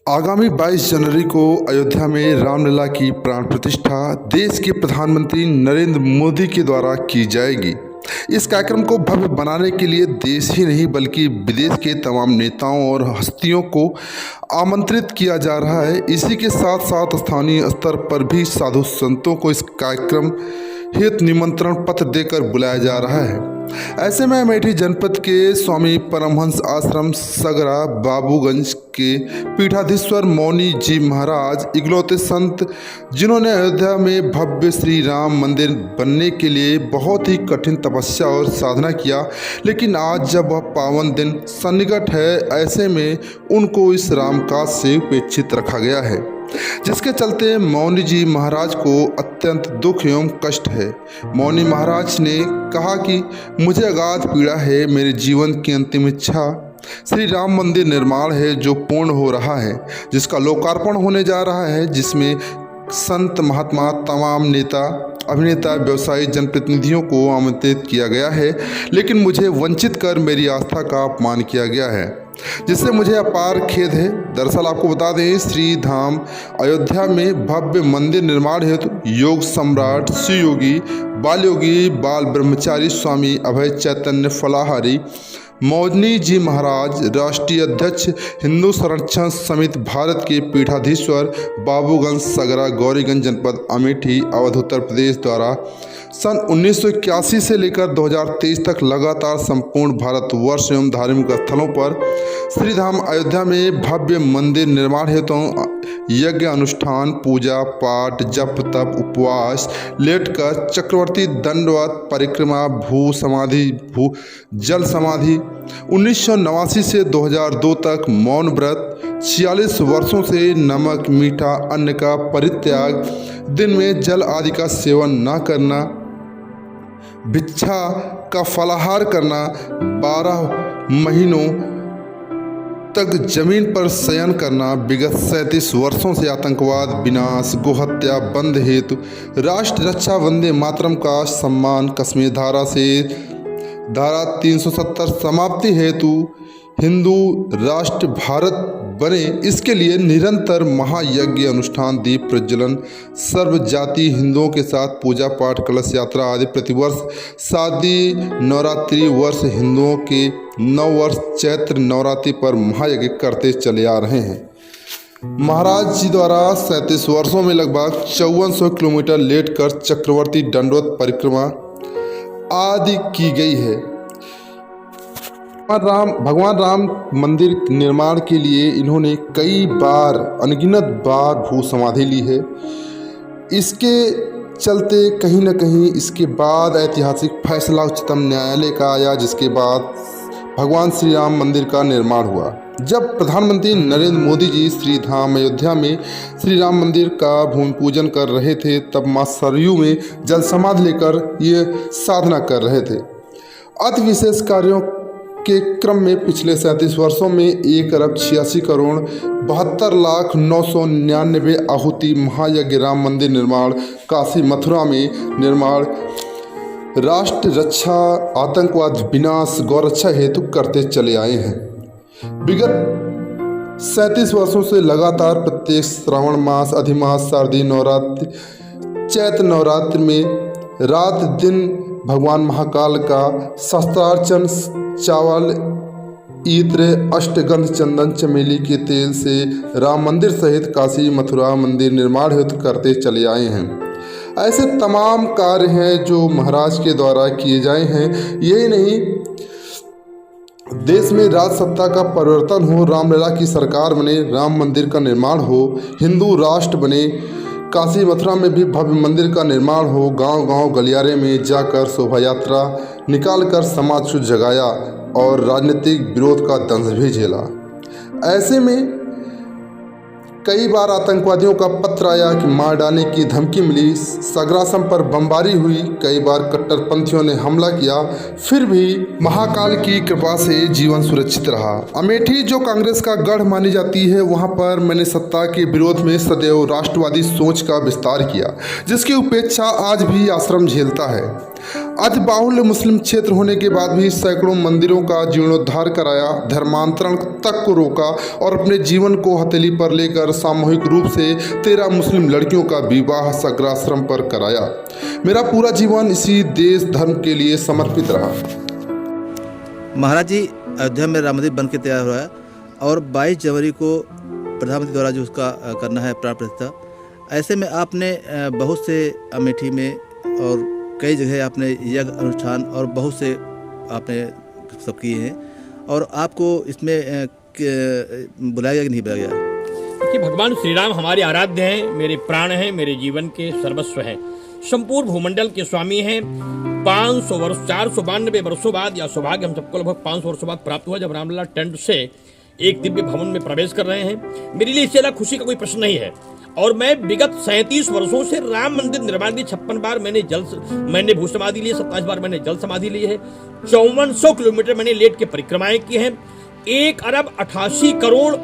आगामी 22 जनवरी को अयोध्या में रामलला की प्राण प्रतिष्ठा देश के प्रधानमंत्री नरेंद्र मोदी के द्वारा की जाएगी। इस कार्यक्रम को भव्य बनाने के लिए देश ही नहीं बल्कि विदेश के तमाम नेताओं और हस्तियों को आमंत्रित किया जा रहा है। इसी के साथ साथ स्थानीय स्तर पर भी साधु संतों को इस कार्यक्रम हेतु निमंत्रण पत्र देकर बुलाया जा रहा है। ऐसे में अमेठी जनपद के स्वामी परमहंस आश्रम सगरा बाबूगंज के पीठाधीश्वर मौनी जी महाराज इकलौते संत, जिन्होंने अयोध्या में भव्य श्री राम मंदिर बनने के लिए बहुत ही कठिन तपस्या और साधना किया, लेकिन आज जब वह पावन दिन सन्निकट है, ऐसे में उनको इस रामकाज से उपेक्षित रखा गया है, जिसके चलते मौनी जी महाराज को अत्यंत दुख एवं कष्ट है। मौनी महाराज ने कहा कि मुझे अगाध पीड़ा है। मेरे जीवन की अंतिम इच्छा श्री राम मंदिर निर्माण है, जो पूर्ण हो रहा है, जिसका लोकार्पण होने जा रहा है, जिसमें संत महात्मा, तमाम नेता, अभिनेता, व्यवसायी, जनप्रतिनिधियों को आमंत्रित किया गया है, लेकिन मुझे वंचित कर मेरी आस्था का अपमान किया गया है, जिससे मुझे अपार खेद है। दरअसल आपको बता दें, श्री धाम अयोध्या में भव्य मंदिर निर्माण हेतु योग सम्राट श्री योगी बाल योगी बाल ब्रह्मचारी स्वामी अभय चैतन्य फलाहारी मौनी जी महाराज, राष्ट्रीय अध्यक्ष हिंदू संरक्षण समिति भारत के पीठाधीश्वर बाबूगंज सगरा गौरीगंज जनपद अमेठी अवध उत्तर प्रदेश द्वारा सन 1981 से लेकर 2023 तक लगातार संपूर्ण भारतवर्ष एवं धार्मिक स्थलों पर श्रीधाम अयोध्या में भव्य मंदिर निर्माण हेतु यज्ञ अनुष्ठान, पूजा पाठ, जप तप, उपवास, लेटकर चक्रवर्ती दंडवत परिक्रमा, भू समाधि, भू जल समाधि, 1989 से 2002 तक मौन व्रत, 46 वर्षों से नमक मीठा अन्न का परित्याग, दिन में जल आदि का सेवन न करना, भिक्षा का फलाहार करना, 12 महीनों तक जमीन पर शयन करना, विगत 37 वर्षों से आतंकवाद, विनाश, गोहत्या बंद हेतु राष्ट्र रक्षा, वंदे मातरम का सम्मान, कश्मीर धारा से धारा 370 समाप्ति हेतु हिंदू राष्ट्र भारत बने, इसके लिए निरंतर महायज्ञ अनुष्ठान, दीप प्रज्वलन, सर्व जाति हिंदुओं के साथ पूजा पाठ, कलश यात्रा आदि प्रतिवर्ष, शादी, नवरात्रि वर्ष हिंदुओं के 9 वर्ष चैत्र नवरात्रि पर महायज्ञ करते चले आ रहे हैं। महाराज जी द्वारा 37 वर्षों में लगभग 5400 किलोमीटर लेट कर चक्रवर्ती दंडवत परिक्रमा आदि की गई है। भगवान राम मंदिर निर्माण के लिए इन्होंने कई बार, अनगिनत बार भू समाधि ली है। इसके चलते कहीं न कहीं इसके बाद ऐतिहासिक फैसला उच्चतम न्यायालय का आया, जिसके बाद भगवान श्री राम मंदिर का निर्माण हुआ। जब प्रधानमंत्री नरेंद्र मोदी जी श्री धाम अयोध्या में श्री राम मंदिर का भूमि पूजन कर रहे थे, तब मां सरयू में जल समाधि लेकर ये साधना कर रहे थे। अति विशेष कार्यों के क्रम में पिछले 37 वर्षों में 1,86,72,0999 आहुति, महायज्ञ, राम मंदिर निर्माण, काशी मथुरा में निर्माण, राष्ट्र रक्षा, आतंकवाद विनाश, गौरक्षा हेतु करते चले आए हैं। विगत 37 वर्षों से लगातार प्रत्येक श्रावण मास, अधिमास, शारदीय नवरात्रि, चैत्र नवरात्रि में रात दिन भगवान महाकाल का शस्त्रार्चन, चावल, इत्र, अष्टगंध, चंदन, चमेली के तेल से राम मंदिर सहित काशी मथुरा मंदिर निर्माण हेतु करते चले आए हैं। ऐसे तमाम कार्य हैं जो महाराज के द्वारा किए जाए हैं। यही नहीं, देश में राज सत्ता का परिवर्तन हो, रामलला की सरकार बने, राम मंदिर का निर्माण हो, हिंदू राष्ट्र बने, काशी मथुरा में भी भव्य मंदिर का निर्माण हो, गांव-गांव गलियारे में जाकर शोभा यात्रा निकालकर समाज को जगाया और राजनीतिक विरोध का दंश भी झेला। ऐसे में कई बार आतंकवादियों का पत्र आया कि मार डालने की धमकी मिली, सग्रासम पर बमबारी हुई, कई बार कट्टरपंथियों ने हमला किया, फिर भी महाकाल की कृपा से जीवन सुरक्षित रहा। अमेठी जो कांग्रेस का गढ़ मानी जाती है, वहां पर मैंने सत्ता के विरोध में सदैव राष्ट्रवादी सोच का विस्तार किया, जिसकी उपेक्षा आज भी आश्रम झेलता है। अति बाहुल्य मुस्लिम क्षेत्र होने के बाद भी सैकड़ों मंदिरों का जीर्णोद्धार कराया, धर्मांतरण तक को रोका और अपने जीवन को हथेली पर लेकर सामूहिक रूप से 13 मुस्लिम लड़कियों का विवाह सग्राश्रम पर कराया। मेरा पूरा जीवन इसी देश धर्म के लिए समर्पित रहा। महाराज जी, अयोध्या में राम मंदिर बन के तैयार हुआ है और 22 जनवरी को प्रधानमंत्री द्वारा जो उसका करना है प्राण प्रतिष्ठा, ऐसे में आपने बहुत से अमेठी में और कई जगह आपने यज्ञ अनुष्ठान और बहुत से आपने सब किए हैं, और आपको इसमें बुलाया गया कि नहीं बुलाया गया? देखिए, भगवान श्री राम हमारे आराध्य हैं, मेरे प्राण हैं, मेरे जीवन के सर्वस्व हैं, संपूर्ण भूमंडल के स्वामी हैं। 500 वर्ष 492 वर्षों बाद, या सौभाग्य हम सबको लगभग 500 वर्षों बाद प्राप्त हुआ जब रामलला टेंट से एक दिव्य भवन में प्रवेश कर रहे हैं। मेरे लिए इससे ज्यादा खुशी का कोई प्रश्न नहीं है। और मैं विगत 37 वर्षों से राम मंदिर निर्माण के 56 बार मैंने भू समाधि ली है, 27 बार मैंने जल समाधि ली है, 5400 किलोमीटर मैंने लेट के परिक्रमाएं की हैं, 1 अरब 88 करोड़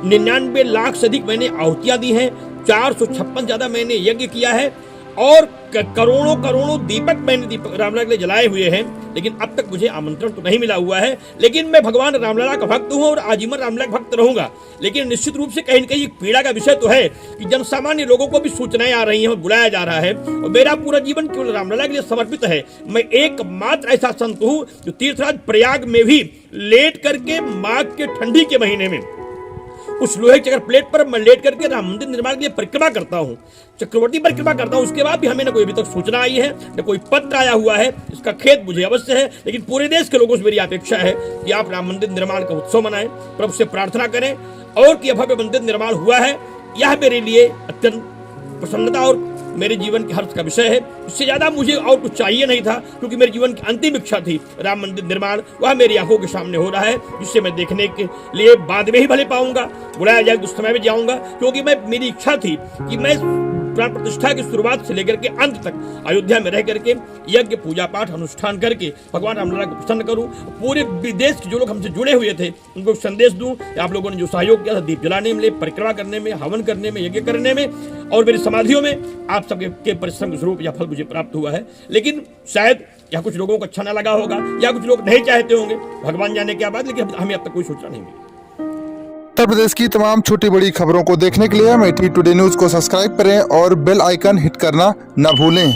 99 लाख से अधिक मैंने आहुतियां दी हैं, 456 ज्यादा मैंने यज्ञ किया है, और करोड़ों दीपक मैंने रामलला के लिए जलाए हुए हैं। लेकिन अब तक मुझे आमंत्रण तो नहीं मिला हुआ है। लेकिन मैं भगवान रामलला का भक्त हूं और आजीवन रामलला का भक्त रहूंगा। लेकिन निश्चित रूप से कहीं न कहीं पीड़ा का विषय तो है कि जनसामान्य लोगों को भी सूचनाएं आ रही हैं और बुलाया जा रहा है, और मेरा पूरा जीवन केवल रामलला के लिए समर्पित है। मैं एकमात्र ऐसा संत हूँ जो तीर्थराज प्रयाग में भी लेट करके माघ के ठंडी के महीने में उस लोहे चक्र प्लेट पर मैं लेट करके राम मंदिर निर्माण के लिए परिक्रमा करता हूँ, चक्रवर्ती परिक्रमा करता हूँ। उसके बाद भी हमें न कोई अभी तक सूचना आई है, न कोई पत्र आया हुआ है। इसका खेद मुझे अवश्य है, लेकिन पूरे देश के लोगों से मेरी अपेक्षा है कि आप राम मंदिर निर्माण का उत्सव मनाएं, प्रभु से प्रार्थना करें, और कि भव्य मंदिर निर्माण हुआ है, यह मेरे लिए अत्यंत प्रसन्नता और मेरे जीवन के हर्ष का विषय है। इससे ज्यादा मुझे और कुछ चाहिए नहीं था, क्योंकि मेरे जीवन की अंतिम इच्छा थी राम मंदिर निर्माण, वह मेरी आंखों के सामने हो रहा है, जिससे मैं देखने के लिए बाद में ही भले पाऊंगा, बुलाया जाए उस समय में जाऊंगा। क्योंकि मेरी इच्छा थी कि मैं प्राण प्रतिष्ठा की शुरुआत से लेकर के अंत तक अयोध्या में रह करके यज्ञ पूजा पाठ अनुष्ठान करके भगवान रामलला को प्रसन्न करूं। पूरे विदेश के जो लोग हमसे जुड़े हुए थे उनको संदेश दूं कि आप लोगों ने जो सहयोग किया था दीप जलाने में, परिक्रमा करने में, हवन करने में, यज्ञ करने में और मेरी समाधियों में, आप सबके परिश्रम के स्वरूप यह फल मुझे प्राप्त हुआ है। लेकिन शायद यह कुछ लोगों को अच्छा न लगा होगा, या कुछ लोग नहीं चाहते होंगे, भगवान जाने क्या बात, लेकिन हमें अब तक कोई सूचना नहीं मिली। उत्तर प्रदेश की तमाम छोटी बड़ी खबरों को देखने के लिए अमेठी टुडे न्यूज़ को सब्सक्राइब करें और बेल आइकन हिट करना न भूलें।